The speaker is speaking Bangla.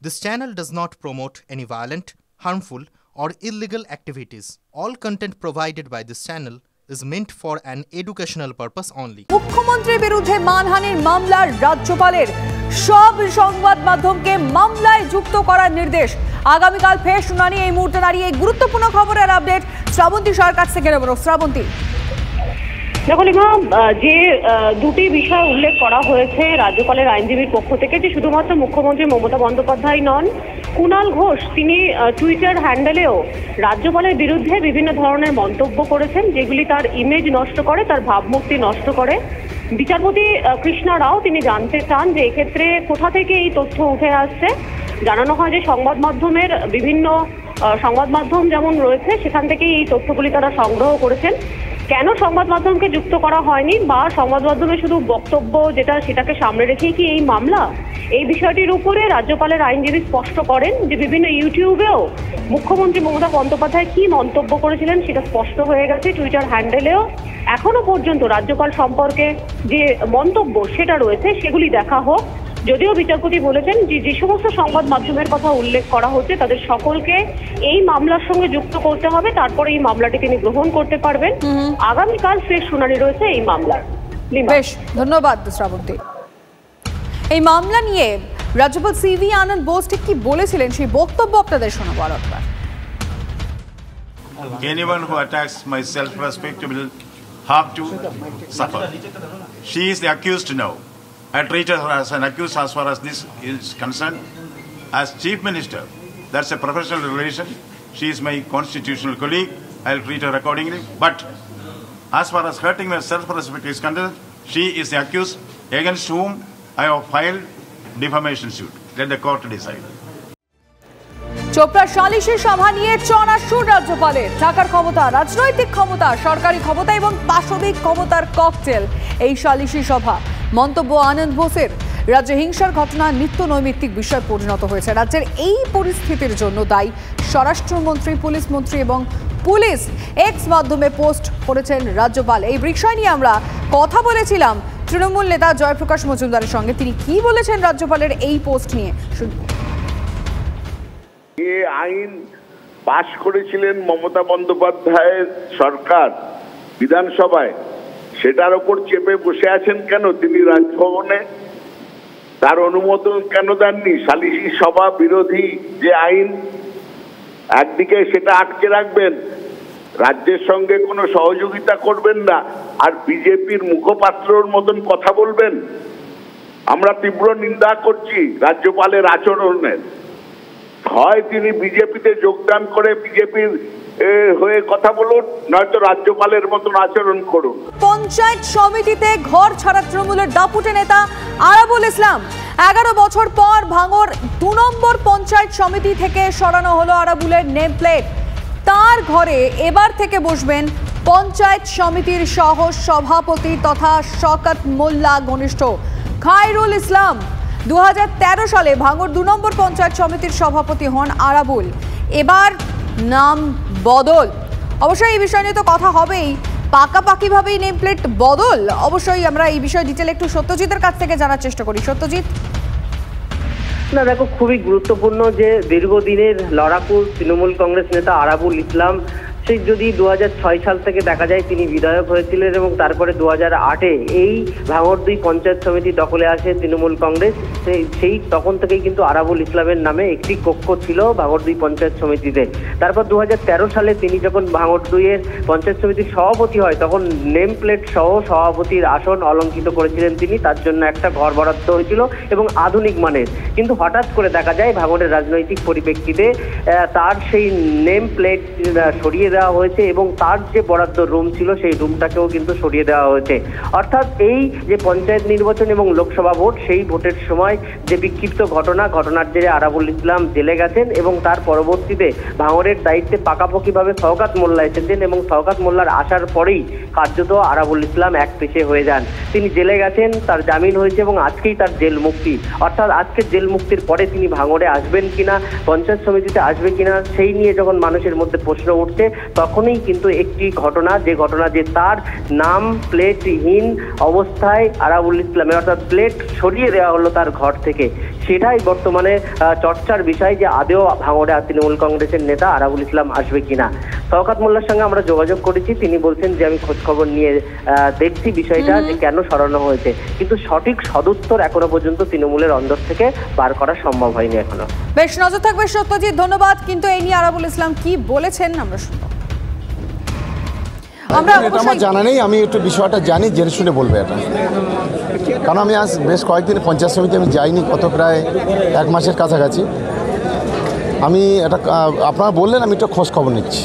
This channel does not promote any violent, harmful, or illegal activities. All content provided by this channel is meant for an educational purpose only. মুখ্যমন্ত্রীর বিরুদ্ধে মানহানির মামলার রাজ্যপালের সব সংবাদ মাধ্যমকে মামলায় যুক্ত করার নির্দেশ। আগামীকাল ফের শুনানি। এই মুহূর্তে দাঁড়িয়ে গুরুত্বপূর্ণ খবরের আপডেট শ্রাবন্তী সরকার থেকে নেব। শ্রাবন্তী, দেখো লিমা, যে দুটি বিষয় উল্লেখ করা হয়েছে রাজ্যপালের আইনজীবীর পক্ষ থেকে, যে শুধুমাত্র মুখ্যমন্ত্রী মমতা বন্দ্যোপাধ্যায় নন, কুণাল ঘোষ তিনি টুইটার হ্যান্ডেলেও রাজ্যপালের বিরুদ্ধে বিভিন্ন ধরনের মন্তব্য করেছেন, যেগুলি তার ইমেজ নষ্ট করে, তার ভাবমূর্তি নষ্ট করে। বিচারপতি কৃষ্ণা রাও তিনি জানতে চান যে এক্ষেত্রে কোথা থেকে এই তথ্য উঠে আসছে। জানানো হয় যে সংবাদ মাধ্যমের বিভিন্ন সংবাদ মাধ্যম যেমন রয়েছে সেখান থেকেই এই তথ্যগুলি তারা সংগ্রহ করেছেন। কেন সংবাদ মাধ্যমকে যুক্ত করা হয়নি, বা সংবাদ মাধ্যমে শুধু বক্তব্য যেটা সেটাকে সামনে রেখেই কি এই মামলা, এই বিষয়টির উপরে রাজ্যপালের আইনজীবী স্পষ্ট করেন যে বিভিন্ন ইউটিউবেও মুখ্যমন্ত্রী মমতা বন্দ্যোপাধ্যায় কি মন্তব্য করেছিলেন সেটা স্পষ্ট হয়ে গেছে। টুইটার হ্যান্ডেলেও এখনো পর্যন্ত রাজ্যপাল সম্পর্কে যে মন্তব্য সেটা রয়েছে সেগুলি দেখা হোক। যদিও বিচারপতি বলেছেন যে সমস্ত সংবাদ মাধ্যমের কথা উল্লেখ করা হচ্ছে তাদের সকলকে এই মামলার সঙ্গে যুক্ত করতে হবে, তারপরে এই মামলাটি তিনি গ্রহণ করতে পারবেন। আগামীকাল ফের শুনানি রয়েছে এই মামলার। বেশ, ধন্যবাদ শ্রাবন্তী। এই মামলা নিয়ে রাজ্যপাল সিভি আনন্দ বোস ঠিক কি বলেছিলেন সেই বক্তব্য আপনাদের শোনাবো আরেকবার। Anyone who attacks my self-respect will have to suffer. She is the accused now. I treat her as an accused as far as this is concerned. As Chief Minister, that's a professional relation. She is my constitutional colleague. I'll treat her accordingly. But as far as hurting my self-respect is concerned, she is the accused against whom I have filed defamation suit. Let the court decide. Chopra সালিশি সভা নিয়ে চড়াশুর রাজ্যপালের। টাকার ক্ষমতা, রাজনৈতিক ক্ষমতা, সরকারি ক্ষমতা এবং পাশবিক ক্ষমতার ককটেল এই সালিশি সভা। মন্তব্য আনন্দ বোসের। রাজ্যে হিংসার ঘটনা নিত্য নৈমিত্তিক বিষয় পরিণত হয়েছে। রাজ্যের এই পরিস্থিতির জন্য দায়ী স্বরাষ্ট্রমন্ত্রী, পুলিশ মন্ত্রী এবং পুলিশ। এক্স মাধ্যমে পোস্ট করেছেন রাজ্যপাল। এই বিষয় নিয়ে আমরা কথা বলেছিলাম তৃণমূল নেতা জয়প্রকাশ মজুমদারের সঙ্গে। তিনি কি বলেছেন রাজ্যপালের এই পোস্ট নিয়ে শুনুন। যে আইন পাশ করেছিলেন মমতা বন্দ্যোপাধ্যায়ের সরকার বিধানসভায়, সেটার ওপর চেপে বসে আছেন কেন তিনি রাজভবনে? তার অনুমোদন কেন দেননি? সালিশি সভা বিরোধী যে আইন, একদিকে সেটা আটকে রাখবেন, রাজ্যের সঙ্গে কোনো সহযোগিতা করবেন না, আর বিজেপির মুখপাত্রর মতন কথা বলবেন। আমরা তীব্র নিন্দা করছি রাজ্যপালের আচরণের। হয় তিনি বিজেপিতে যোগদান করে বিজেপির হয়ে কথা বলুন, নয়তো রাজ্যপালের মতন আচরণ করুন। পঞ্চায়েত সমিতিতে ঘর ছাড়া তৃণমূলের দাপুটে নেতা আরাবুল ইসলাম। 11 বছর পর ভাঙড় 2 নম্বর পঞ্চায়েত সমিতি থেকে সরানো হলো আরাবুলের নেম প্লেট। তার ঘরে এবার থেকে বসবেন পঞ্চায়েত সমিতির সহ সভাপতি তথা শওকত মোল্লা ঘনিষ্ঠ খায়রুল ইসলাম। 2013 সালে ভাঙড় 2 নম্বর পঞ্চায়েত সমিতির সভাপতি হন আরাবুল। এবার নাম বদল। অবশ্যই এই বিষয় নিয়ে তো কথা হবেই, পাকাপাকিভাবেই নেম প্লেট বদল। অবশ্যই আমরা এই বিষয়ে ডিটেল একটু সত্যজিতের কাছ থেকে জানার চেষ্টা করি। সত্যজিৎ, না দেখো, খুবই গুরুত্বপূর্ণ যে দীর্ঘদিনের লড়াকু তৃণমূল কংগ্রেস নেতা আরাবুল ইসলাম, সেই যদি 2006 সাল থেকে দেখা যায় তিনি বিধায়ক হয়েছিলেন এবং তারপরে 2008-এ এই ভাঙড় 2 পঞ্চায়েত সমিতি দখলে আসে তৃণমূল কংগ্রেস। সেই তখন থেকেই কিন্তু আরাবুল ইসলামের নামে একটি কক্ষ ছিল ভাঙড় 2 পঞ্চায়েত সমিতিতে। তারপর 2013 সালে তিনি যখন ভাঙড় 2-এর পঞ্চায়েত সমিতির সভাপতি হয় তখন নেম প্লেট সহ সভাপতির আসন অলঙ্কৃত করেছিলেন তিনি। তার জন্য একটা ঘর বরাদ্দ হয়েছিল এবং আধুনিক মানের। কিন্তু হঠাৎ করে দেখা যায় ভাঙড়ের রাজনৈতিক পরিপ্রেক্ষিতে তার সেই নেম প্লেট সরিয়ে দেওয়া হয়েছে এবং তার যে বরাদ্দ রুম ছিল সেই রুমটাকেও কিন্তু সরিয়ে দেওয়া হয়েছে। অর্থাৎ এই যে পঞ্চায়েত নির্বাচন এবং লোকসভা ভোট, সেই ভোটের সময় যে বিক্ষিপ্ত ঘটনার জেরে আরাবুল ইসলাম জেলে গেছেন এবং তার পরবর্তীতে ভাঙড়ের দায়িত্বে পাকাপাকিভাবে শওকত মোল্লা এসেছেন এবং শওকত মোল্লার আসার পরেই কার্যত আরাবুল ইসলাম এক পেশে হয়ে যান। তিনি জেলে গেছেন, তার জামিন হয়েছে এবং আজকেই তার জেল মুক্তি। অর্থাৎ আজকে জেল মুক্তির পরে তিনি ভাঙড়ে আসবেন কিনা, পঞ্চায়েত সমিতিতে আসবে কিনা, সেই নিয়ে যখন মানুষের মধ্যে প্রশ্ন উঠছে তখনই কিন্তু একটি ঘটনা যে তার নাম প্লেটহীন অবস্থায় আরাবুল ইসলামের, অর্থাৎ প্লেট সরিয়ে দেওয়া হলো তার ঘর থেকে, সেটাই বর্তমানে চর্চার বিষয় যে আদেও ভাঙড়ে তৃণমূল কংগ্রেসের নেতা আরাবুল ইসলাম আসবে কিনা। শওকত মোল্লার সঙ্গে আমরা যোগাযোগ করেছি, তিনি বলছেন যে আমি খোঁজখবর নিয়ে দেখছি বিষয়টা যে কেন সরানো হয়েছে, কিন্তু সঠিক সদুত্তর এখনো পর্যন্ত তৃণমূলের অন্দর থেকে বার করা সম্ভব হয়নি এখনো। বেশ, নজর থাকবে সত্যজিৎ, ধন্যবাদ। কিন্তু এই নিয়ে আরাবুল ইসলাম কি বলেছেন আমরা শুনবো। এটা আমার জানা নেই, আমি একটু বিষয়টা জানি, জেনে শুনে বলবো এটা। কারণ আমি আজ বেশ কয়েকদিন পঞ্চায়েত সমিতি আমি যাইনি, কত প্রায় 1 মাসের কাছাকাছি। আমি এটা আপনারা বললেন, আমি একটু খোঁজ খবর নিচ্ছি।